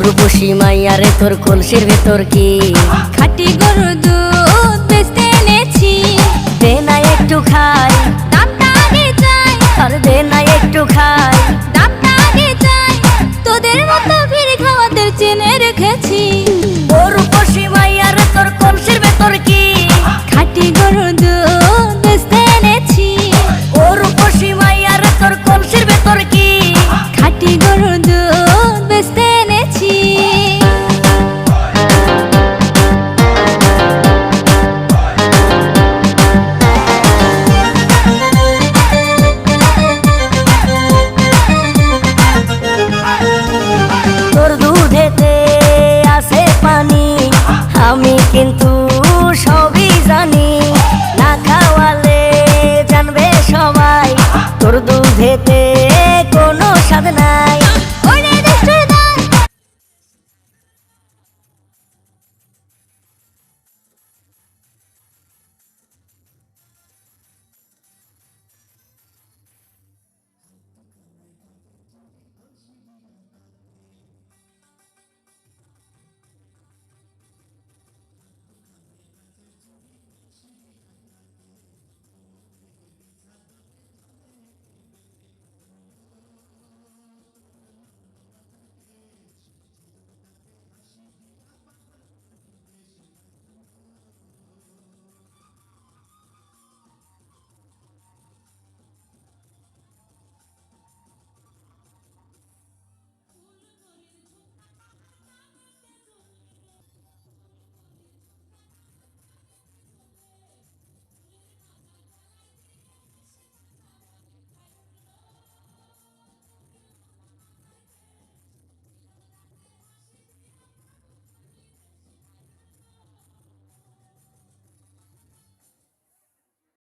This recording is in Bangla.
রূপসী মাইয়ারে তোর কলসির ভেতর কি খাঁটি গরুর দুধ বেচতে এনেছি। দে না একটু খাই, দামটা আগে চাই, আর দে না একটু খাই। দামটা আগে চাই, তোদের মতো ভিড় খাওয়াদের চেনে রেখেছি। ও রূপসী মাইয়ারে তোর কলসির ভেতর কি খাঁটি গরুর দুধ বেচতে এনেছি। ও রূপসী মাইয়ারে তোর কলসির ভেতর কি খাঁটি গরুর দুধ বেচতে এনেছি। তোর দুধেতে আছে পানি, আমি কিন্তু